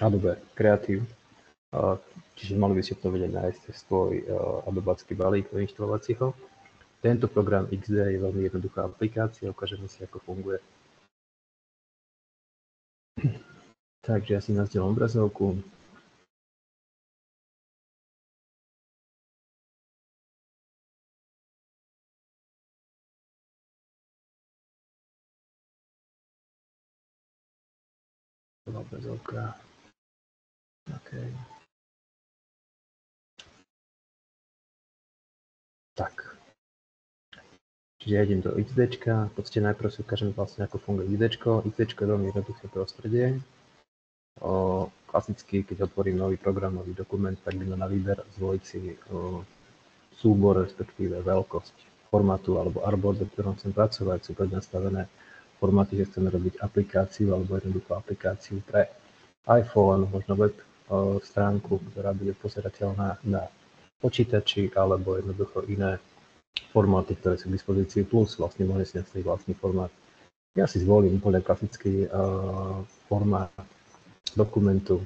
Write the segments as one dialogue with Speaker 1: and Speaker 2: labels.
Speaker 1: Adobe Creative, čiže mali by ste to vedieť nájsť cez svoj adobacký balík inštalovacího. Tento program XD je veľmi jednoduchá aplikácia, ukážeme si, ako funguje. Takže ja si nazdielam obrazovku. Obrazovka. OK. Tak. Čiže ja idem do XDčka, v podstate najprv si ukážem vlastne, ako funguje XDčko. XDčko je veľmi jednoduché prostredie. Klasicky, keď otvorím nový program, nový dokument, tak by na výber zvoliť si súbor, respektíve veľkosť formátu alebo artboard, v ktorom chcem pracovať. Sú prednastavené formáty, že chceme robiť aplikáciu alebo jednoduchú aplikáciu pre iPhone, možno web stránku, ktorá bude pozerateľná na počítači alebo jednoducho iné formáty, ktoré sú k dispozícii, plus vlastne môžem si nastaviť vlastný formát. Ja si zvolím úplne klasický formát dokumentu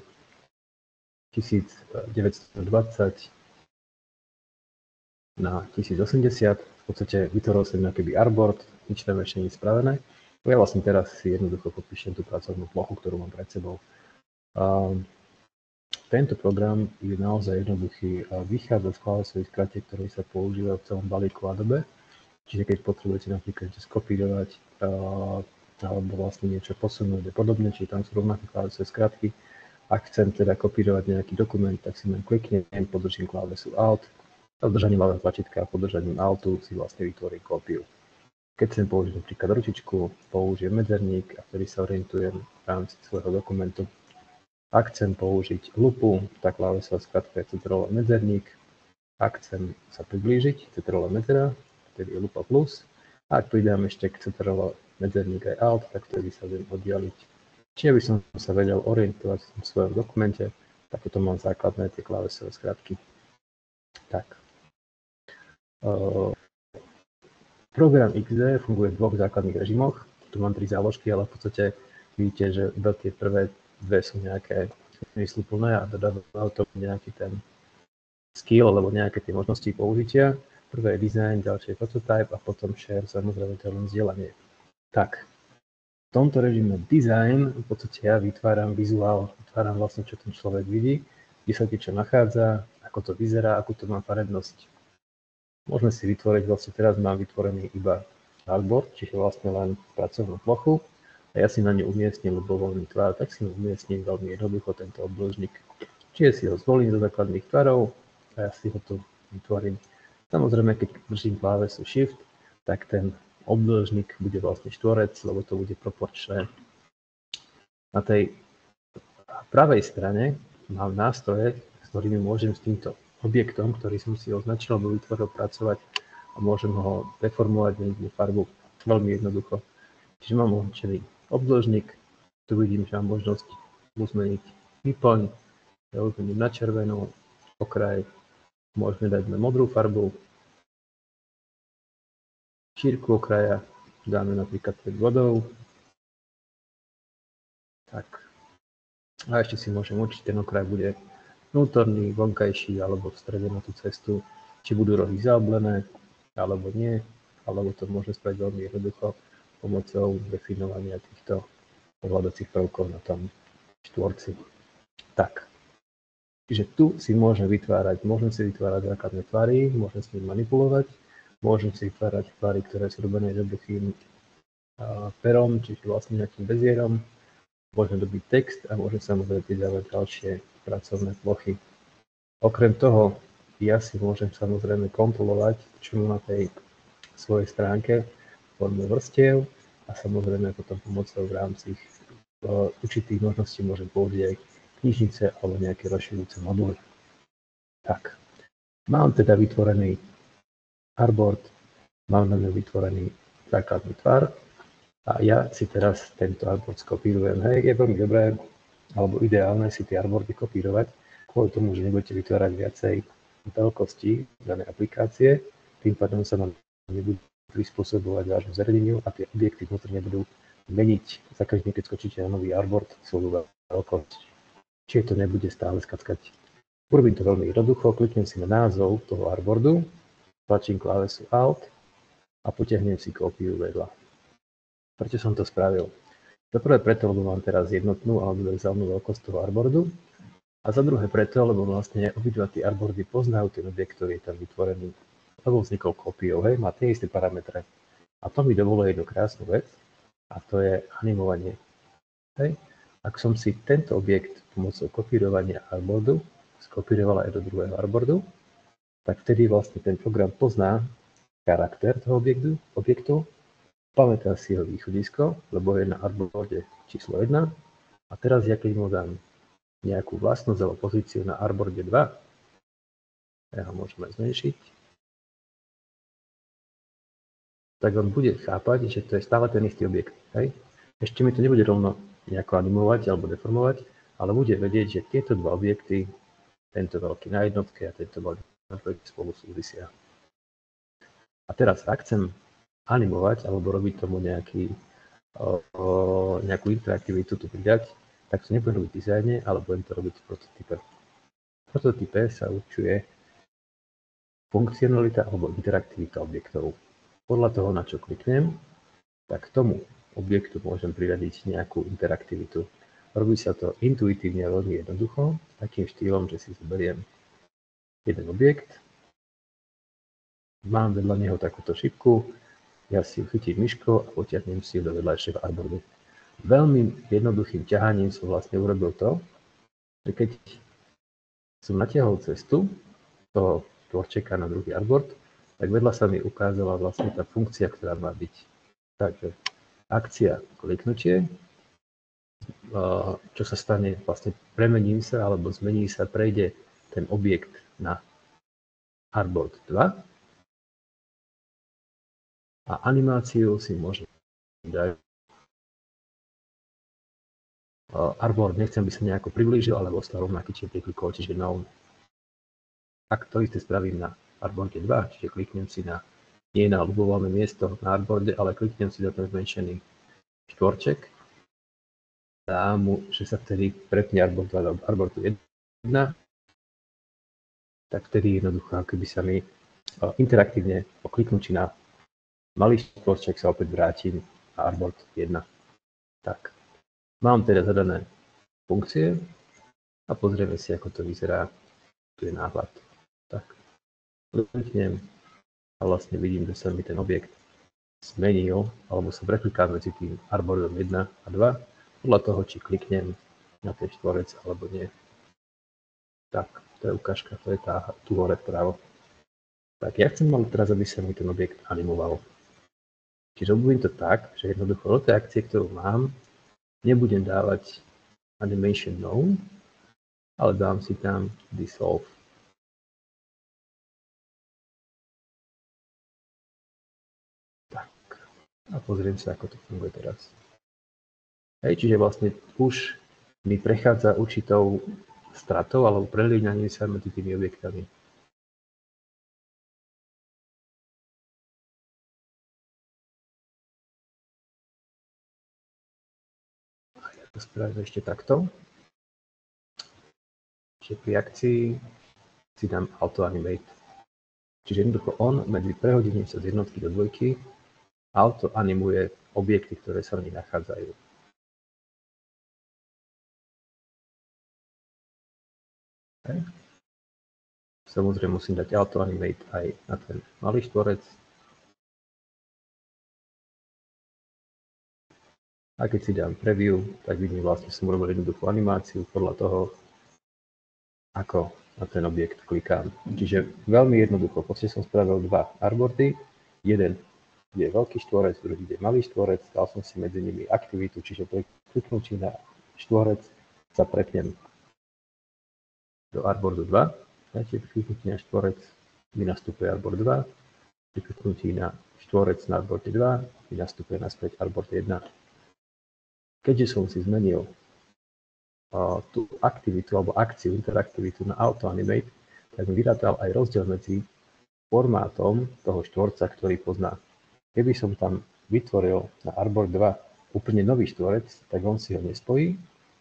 Speaker 1: 1920 na 1080. V podstate vytvoril som nejaký artboard, nič tam ešte nie je spravené. Ja vlastne teraz si jednoducho podpíšem tú pracovnú plochu, ktorú mám pred sebou. Tento program je naozaj jednoduchý a vychádza z klávesových skratiek, ktoré sa používajú v celom balíku Adobe. Čiže keď potrebujete napríklad skopírovať alebo vlastne niečo posunúť a podobne, čiže tam sú rovnaké klávesové skratky. Ak chcem teda kopírovať nejaký dokument, tak si len kliknem, podržím klávesu Alt, a držaním ľavého tlačítka a podržaním Altu si vlastne vytvorím kópiu. Keď chcem použiť napríklad ručičku, použijem medzerník, a vtedy sa orientujem v rámci svojho dokumentu. Ak chcem použiť lupu, tak klávesová skratka je Ctrl medzerník. Ak chcem sa priblížiť, Ctrl medzera, vtedy je lupa plus. A ak pridám ešte k Ctrl medzerník aj Alt, tak vtedy sa viem oddialiť. Čiže by som sa vedel orientovať v svojom dokumente, tak potom mám základné tie klávesové skratky. Tak. Program XD funguje v dvoch základných režimoch. Tu mám 3 záložky, ale v podstate vidíte, že iba tie prvé dve sú nejaké zmysluplné a dodávajú to nejaký ten skill alebo nejaké tie možnosti použitia. Prvé je design, ďalšie je prototype a potom share, samozrejme to je len zdieľanie. Tak, v tomto režime design v podstate ja vytváram vizuál, vytváram vlastne, čo ten človek vidí, kde sa čo nachádza, ako to vyzerá, akú to má farebnosť. Môžeme si vytvoriť, vlastne teraz mám vytvorený iba artboard, čiže vlastne len pracovnú plochu. A ja si na ňu umiestním ľubovoľný tvar, tak si umiestním veľmi jednoducho tento obdĺžnik. Čiže si ho zvolím do základných tvarov a ja si ho tu vytvorím. Samozrejme, keď držím klávesu Shift, tak ten obdĺžnik bude vlastne štvorec, lebo to bude proporčné. Na tej pravej strane mám nástroje, s ktorými môžem s týmto objektom, ktorý som si označil alebo vytvoril, pracovať a môžem ho deformovať na farbu veľmi jednoducho. Čiže mám označený obdĺžnik, tu vidím, že mám možnosť zmeniť výplň, ja už zmením na červenú, okraj môžeme dať na modrú farbu, šírku okraja dáme napríklad 5 bodov, tak. A ešte si môžem určiť, ten okraj bude vnútorný, vonkajší alebo v strede na tú cestu, či budú rohy zaoblené alebo nie, alebo to môžem spraviť veľmi jednoducho pomocou definovania týchto ovládacích prvkov na tom štvorci. Tak, čiže tu si môžem si vytvárať základné tvary, môžem s nimi manipulovať, môžem si vytvárať tvary, ktoré sú robené jednoduchým perom, čiže vlastne nejakým bezierom, môžem dobiť text a môžem samozrejme pridávať ďalšie pracovné plochy. Okrem toho, ja si môžem samozrejme kontrolovať, čo mám na tej svojej stránke, forme vrstiev a samozrejme potom pomocou v rámci určitých možností môžem použiť aj knižnice alebo nejaké rozširujúce moduly. Tak, mám teda vytvorený artboard, mám na ňu vytvorený základný tvar a ja si teraz tento artboard skopírujem. Hej, je veľmi dobré alebo ideálne si tie artboardy kopírovať kvôli tomu, že nebudete vytvárať viacej veľkostí danej aplikácie, tým pádom sa nám nebudú prispôsobovať vášmu zariadeniu a tie objekty vnútri nebudú meniť za každým, keď skočíte na nový artboard, svoju veľkosť. Čiže to nebude stále skackať. Urobím to veľmi jednoducho, kliknem si na názov toho artboardu, tlačím klávesu Alt a potiahnem si kópiu vedľa. Prečo som to spravil? Za prvé preto, lebo mám teraz jednotnú alebo univerzálnu veľkosť toho artboardu, a za druhé preto, lebo vlastne obidva tie artboardy poznajú ten objekt, ktorý je tam vytvorený, lebo vznikol kópiou, hej, má tie isté parametre. A to mi dovoluje jednu krásnu vec, a to je animovanie. Hej. Ak som si tento objekt pomocou kopírovania artboardu skopíroval aj do druhého artboardu, tak vtedy vlastne ten program pozná charakter toho objektu, pamätá si jeho východisko, lebo je na artboarde číslo 1. A teraz ja keď mu dám nejakú vlastnosť alebo pozíciu na artboarde 2, ja ho môžem aj zmenšiť, tak on bude chápať, že to je stále ten istý objekt. Hej? Ešte mi to nebude rovno nejako animovať alebo deformovať, ale bude vedieť, že tieto dva objekty, tento veľký na jednotke a tento malý na dvojke spolu súvisia. A teraz, ak chcem animovať alebo robiť tomu nejakú interaktivitu tu pridať, tak to nebudem robiť v dizajne, ale budem to robiť v prototype. V prototype sa určuje funkcionalita alebo interaktivita objektov. Podľa toho, na čo kliknem, tak tomu objektu môžem priradiť nejakú interaktivitu. Robí sa to intuitívne a veľmi jednoducho, takým štýlom, že si zoberiem jeden objekt, mám vedľa neho takúto šipku, ja si ju chytím myškou a potiahnem si ju do vedľajšieho artboardu. Veľmi jednoduchým ťahaním som vlastne urobil to, že keď som natiahol cestu toho tvorčeka na druhý artboard, tak vedľa sa mi ukázala vlastne tá funkcia, ktorá má byť. Takže akcia kliknutie, čo sa stane, vlastne premením sa alebo zmení sa, prejde ten objekt na artboard 2 a animáciu si môžem dať. Artboard nechcem, by sa nejako priblížil, ale ostal rovnaký, čiže priklikol, čiže no. Ak to isté spravím na artboarde 2, čiže kliknem si nie na ľubovolné miesto na artboarde, ale kliknem si na ten zmenšený štvorček, dám mu, že sa vtedy prepne artboard 2 do artboardu 1, tak vtedy jednoducho, keby sa mi interaktívne po kliknutí na malý štvorček sa opäť vrátim na artboard 1. Tak. Mám teda zadané funkcie a pozrieme si, ako to vyzerá. Tu je náhľad. Tak, kliknem a vlastne vidím, že sa mi ten objekt zmenil, alebo sa prekliká medzi tým artboardom 1 a 2, podľa toho, či kliknem na ten štvorec alebo nie. Tak, to je ukážka, to je tu hore vpravo. Tak, ja chcem ale teraz, aby sa mi ten objekt animoval. Čiže robím to tak, že jednoducho do tej akcie, ktorú mám, nebudem dávať animation no, ale dám si tam dissolve. Tak. A pozriem sa, ako to funguje teraz. Hej, čiže vlastne už mi prechádza určitou stratou alebo prelínaním sa medzi tými objektami. To spravím ešte takto. Čiže pri akcii si dám auto animate. Čiže jednoducho on medzi prehodením sa z jednotky do dvojky auto animuje objekty, ktoré sa v nich nachádzajú. Okay. Samozrejme musím dať auto animate aj na ten malý štvorec. A keď si dám preview, tak vidím vlastne, som urobil jednoduchú animáciu podľa toho, ako na ten objekt klikám. Čiže veľmi jednoducho, podstate som spravil dva artboardy, jeden je veľký štvorec, druhý je malý štvorec, dal som si medzi nimi aktivitu, čiže pri kliknutí na štvorec sa prepnem do artboardu 2, pri kliknutí na štvorec mi nastupuje artboard 2, pri kliknutí na štvorec na artboarde 2 mi nastupuje naspäť artboard 1. Keďže som si zmenil tú aktivitu alebo akciu, interaktivitu na auto animate, tak mi vyrátal aj rozdiel medzi formátom toho štvorca, ktorý pozná. Keby som tam vytvoril na artboard 2 úplne nový štvorec, tak on si ho nespojí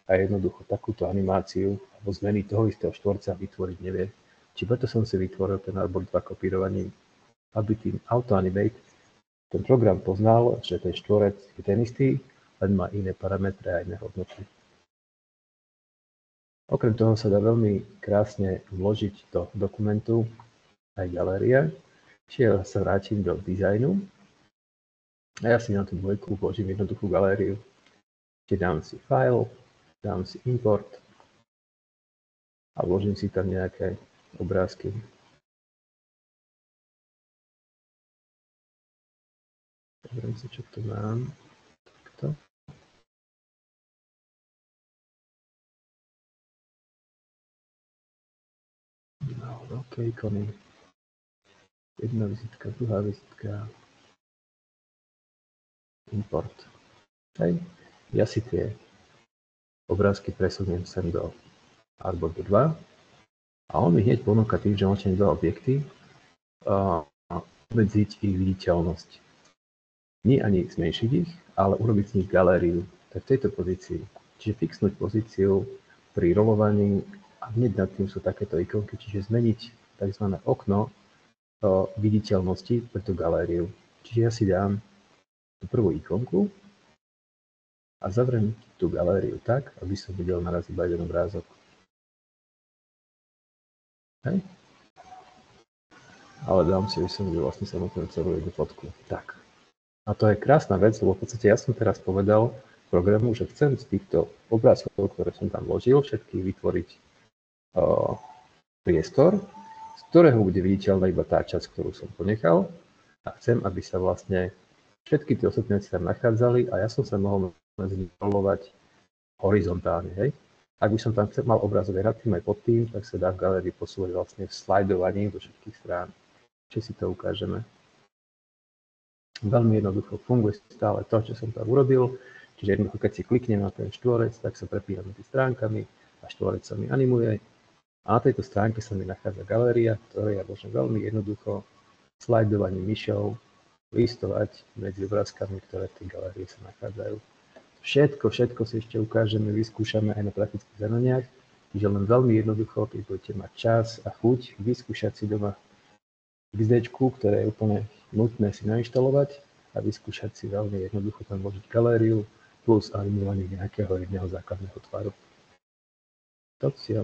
Speaker 1: a jednoducho takúto animáciu alebo zmeny toho istého štvorca vytvoriť nevie. Či preto som si vytvoril ten Arbor 2 kopírovaním, aby tým AutoAnimate ten program poznal, že ten štvorec je ten istý, len má iné parametre a iné hodnoty. Okrem toho sa dá veľmi krásne vložiť do dokumentu aj galéria. Čiže sa vrátim do dizajnu a ja si na tú dvojku vložím jednoduchú galériu. Čiže dám si file, dám si import a vložím si tam nejaké obrázky. Pozriem si, čo tu mám. Takto. No, OK, ikony. Jedna vizitka, druhá vizitka. Import. Hej. Ja si tie obrázky presuniem sem do Arbor 2 a on mi hneď ponúka tým, že môžem dva objekty obmedziť ich viditeľnosť. Nie ani zmenšiť ich, ale urobiť z nich galériu. Tak v tejto pozícii. Čiže fixnúť pozíciu pri rolovaní a hneď nad tým sú takéto ikonky, čiže zmeniť tzv. Okno viditeľnosti pre tú galériu. Čiže ja si dám tú prvú ikonku a zavriem tú galériu tak, aby som videl naraz iba jeden obrázok. Hej. Ale dám si, aby som videl vlastne samotnú celú jednu fotku. Tak. A to je krásna vec, lebo v podstate ja som teraz povedal programu, že chcem z týchto obrázkov, ktoré som tam vložil, všetkých vytvoriť priestor, z ktorého bude viditeľná iba tá časť, ktorú som ponechal. A chcem, aby sa vlastne všetky tie ostatné veci tam nachádzali a ja som sa mohol medzi nimi rolovať horizontálne. Hej? Ak by som tam mal obrázok aj nad tým, aj pod tým, tak sa dá v galérii posúvať vlastne v slajdovaní do všetkých strán. Čiže si to ukážeme. Veľmi jednoducho funguje stále to, čo som tam urobil. Čiže jednoducho, keď si kliknem na ten štvorec, tak sa prepínam medzi stránkami a štvorec sa mi animuje. A na tejto stránke sa mi nachádza galéria, ktoré ja môžem veľmi jednoducho slajdovaním myšou listovať medzi obrázkami, ktoré v tej galérii sa nachádzajú. Všetko si ešte ukážeme, vyskúšame aj na praktických zadaniach, čiže len veľmi jednoducho, keď budete mať čas a chuť vyskúšať si doma XD, ktoré je úplne nutné si nainštalovať a vyskúšať si veľmi jednoducho tam vložiť galériu plus animovanie nejakého jedného základného tvaru. To si